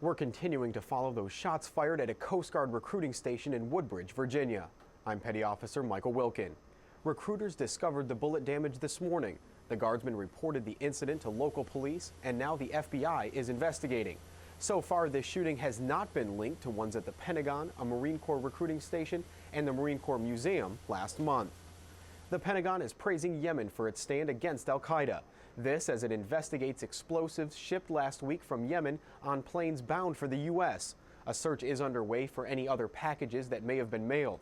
We're continuing to follow those shots fired at a Coast Guard recruiting station in Woodbridge, Virginia. I'm Petty Officer Michael Wilkin. Recruiters discovered the bullet damage this morning. The Guardsman reported the incident to local police, and now the FBI is investigating. So far, this shooting has not been linked to ones at the Pentagon, a Marine Corps recruiting station, and the Marine Corps Museum last month. The Pentagon is praising Yemen for its stand against al-Qaida. This as it investigates explosives shipped last week from Yemen on planes bound for the U.S. A search is underway for any other packages that may have been mailed.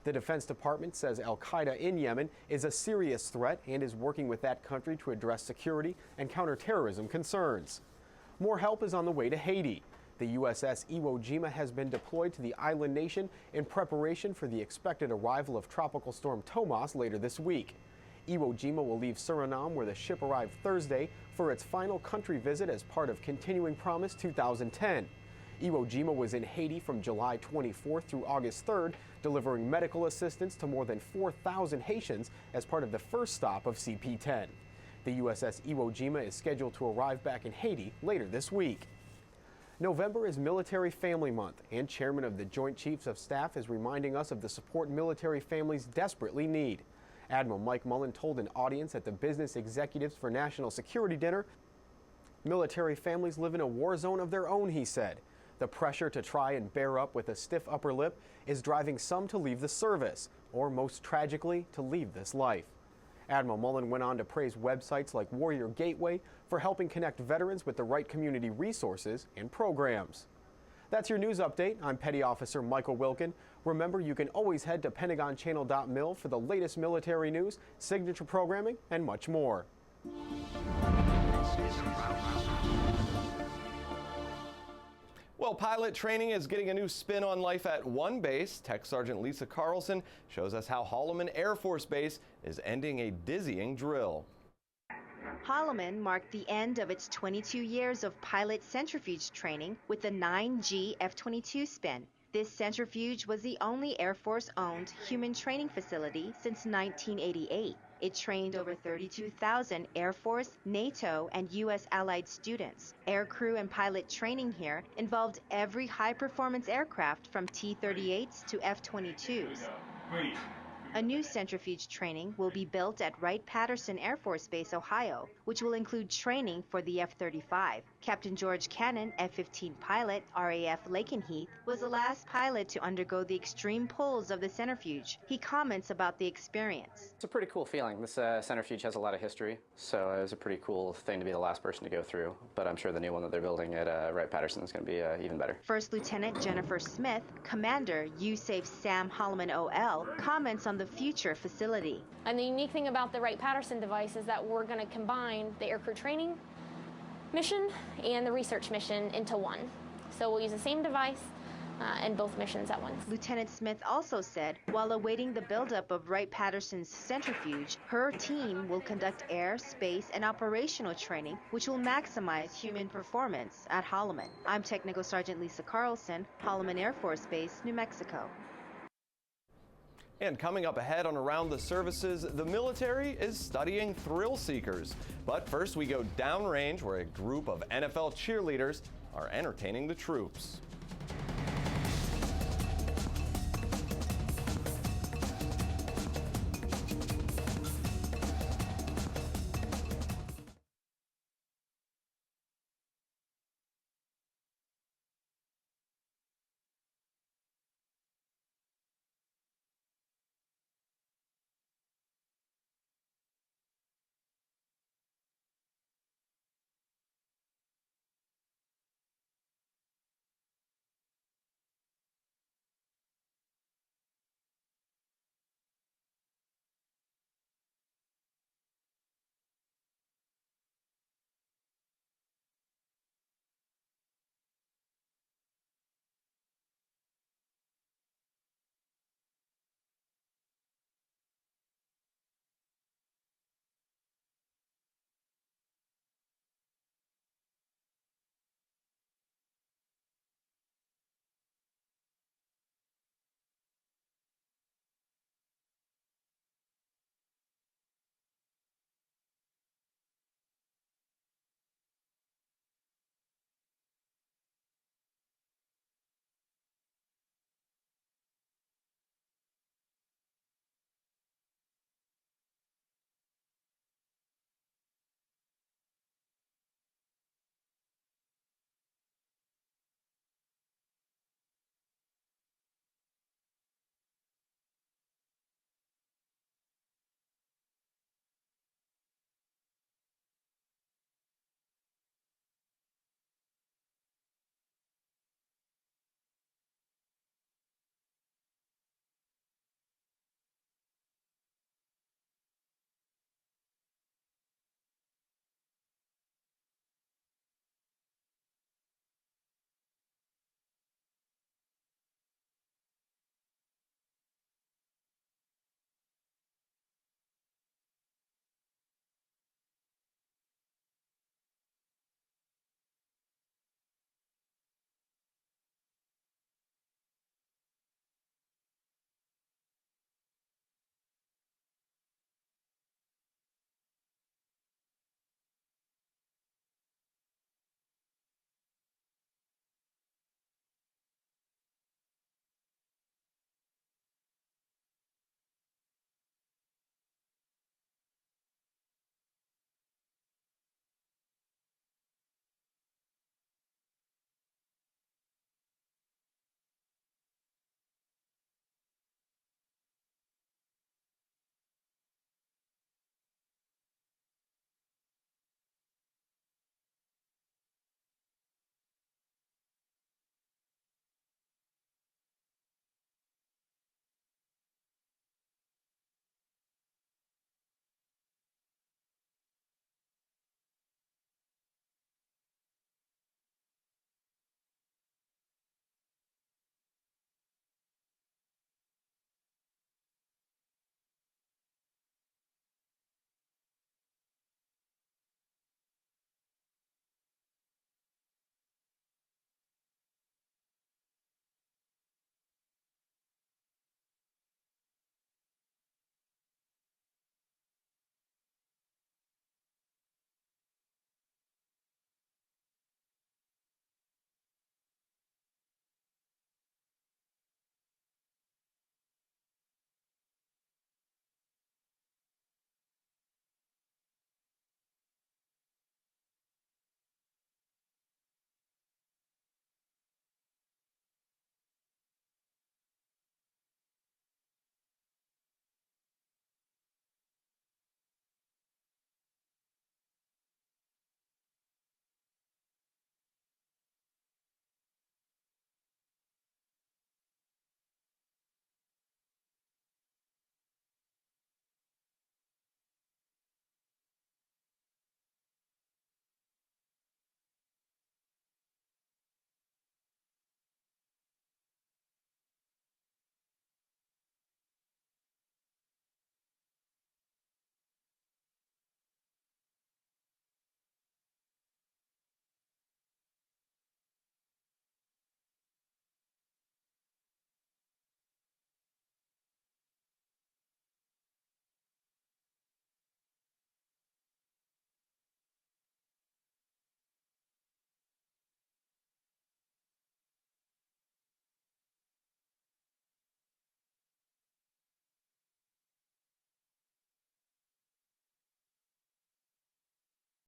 The Defense Department says al-Qaida in Yemen is a serious threat and is working with that country to address security and counterterrorism concerns. More help is on the way to Haiti. The USS Iwo Jima has been deployed to the island nation in preparation for the expected arrival of Tropical Storm Tomas later this week. Iwo Jima will leave Suriname, where the ship arrived Thursday, for its final country visit as part of Continuing Promise 2010. Iwo Jima was in Haiti from July 24th through August 3rd, delivering medical assistance to more than 4,000 Haitians as part of the first stop of CP-10. The USS Iwo Jima is scheduled to arrive back in Haiti later this week. November is Military Family Month, and Chairman of the Joint Chiefs of Staff is reminding us of the support military families desperately need. Admiral Mike Mullen told an audience at the Business Executives for National Security dinner, "Military families live in a war zone of their own," he said. The pressure to try and bear up with a stiff upper lip is driving some to leave the service, or most tragically, to leave this life. Admiral Mullen went on to praise websites like Warrior Gateway for helping connect veterans with the right community resources and programs. That's your news update. I'm Petty Officer Michael Wilkin. Remember, you can always head to PentagonChannel.mil for the latest military news, signature programming, and much more. Well, pilot training is getting a new spin on life at one base. Tech Sergeant Lisa Carlson shows us how Holloman Air Force Base is ending a dizzying drill. Holloman marked the end of its 22 years of pilot centrifuge training with the 9G F-22 spin. This centrifuge was the only Air Force-owned human training facility since 1988. It trained over 32,000 Air Force, NATO, and U.S. allied students. Air crew and pilot training here involved every high-performance aircraft from T-38s to F-22s. A new centrifuge training will be built at Wright-Patterson Air Force Base, Ohio, which will include training for the F-35. Captain George Cannon, F-15 pilot, RAF Lakenheath, was the last pilot to undergo the extreme pulls of the centrifuge. He comments about the experience. It's a pretty cool feeling. This centrifuge has a lot of history, so it was a pretty cool thing to be the last person to go through. But I'm sure the new one that they're building at Wright-Patterson is going to be even better. First Lieutenant Jennifer Smith, Commander USAFE Sam Holloman OL, comments on the future facility. And the unique thing about the Wright-Patterson device is that we're going to combine the aircrew training mission and the research mission into one. So we'll use the same device in both missions at once. Lieutenant Smith also said, while awaiting the buildup of Wright-Patterson's centrifuge, her team will conduct air, space, and operational training, which will maximize human performance at Holloman. I'm Technical Sergeant Lisa Carlson, Holloman Air Force Base, New Mexico. And coming up ahead on Around the Services, the military is studying thrill seekers. But first we go downrange where a group of NFL cheerleaders are entertaining the troops.